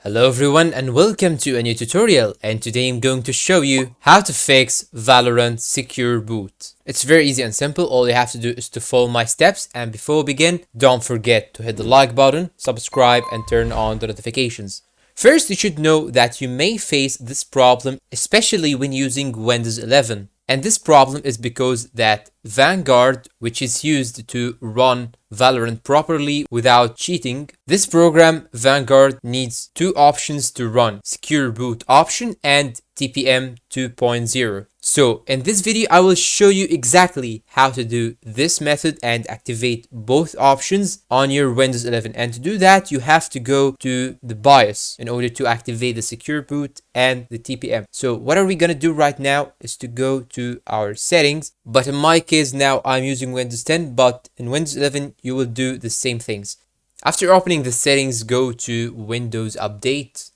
Hello everyone and welcome to a new tutorial, and today I'm going to show you how to fix Valorant Secure Boot. It's very easy and simple. All you have to do is to follow my steps, and before we begin, don't forget to hit the like button, subscribe and turn on the notifications. First, you should know that you may face this problem especially when using Windows 11. And this problem is because that Vanguard, which is used to run Valorant properly without cheating, this program Vanguard needs two options to run: Secure Boot option and TPM 2.0. So in this video I will show you exactly how to do this method and activate both options on your Windows 11. And to do that you have to go to the BIOS in order to activate the Secure Boot and the TPM. So what are we gonna do right now is to go to our settings, but in my case now I'm using Windows 10, but in Windows 11 you will do the same things. After opening the settings, go to Windows Update,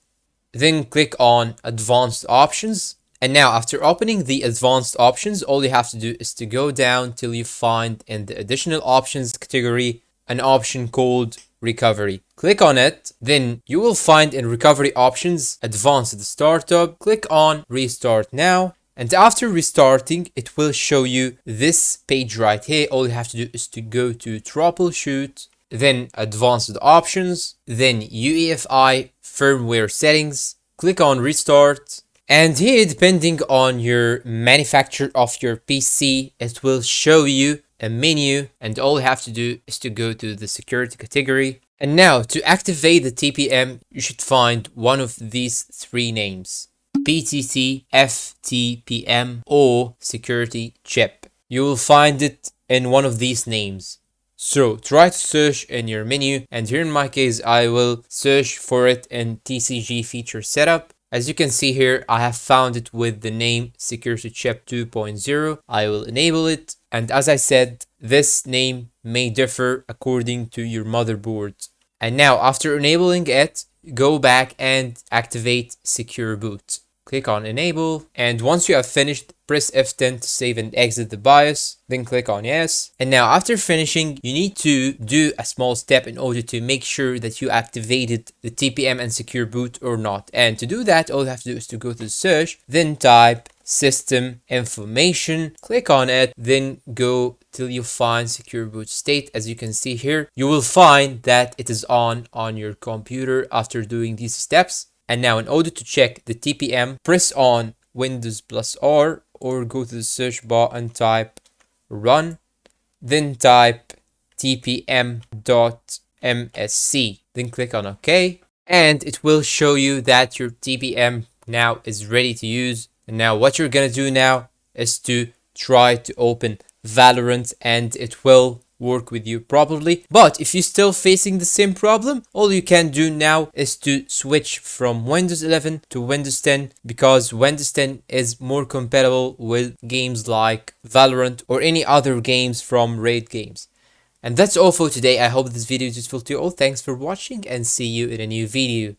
then click on Advanced Options. And now after opening the advanced options, all you have to do is to go down till you find in the additional options category an option called recovery. Click on it, then you will find in recovery options advanced startup. Click on restart now, and after restarting it will show you this page right here. All you have to do is to go to troubleshoot, then advanced options, then UEFI firmware settings. Click on restart. And here, depending on your manufacturer of your PC, it will show you a menu, and all you have to do is to go to the security category. And now to activate the TPM, you should find one of these three names: PTT, FTPM, or security chip. You will find it in one of these names. So try to search in your menu, and here in my case I will search for it in TCG feature setup. As you can see here, I have found it with the name Security Chip 2.0. I will enable it, and as I said, this name may differ according to your motherboard. And now after enabling it, go back and activate Secure Boot. Click on Enable, and once you have finished, press F10 to save and exit the BIOS, then click on Yes. And now after finishing, you need to do a small step in order to make sure that you activated the TPM and Secure Boot or not. And to do that, all you have to do is to go to search, then type System Information, click on it, then go till you find Secure Boot state. As you can see here, you will find that it is on your computer after doing these steps. And now in order to check the TPM, press on Windows plus R or go to the search bar and type run, then type tpm.msc, then click on OK, and it will show you that your TPM now is ready to use. And now what you're gonna do now is to try to open Valorant, and it will work with you probably. But if you're still facing the same problem, all you can do now is to switch from Windows 11 to Windows 10, because Windows 10 is more compatible with games like Valorant or any other games from Raid games. And that's all for today. I hope this video is useful to you all. Thanks for watching and see you in a new video.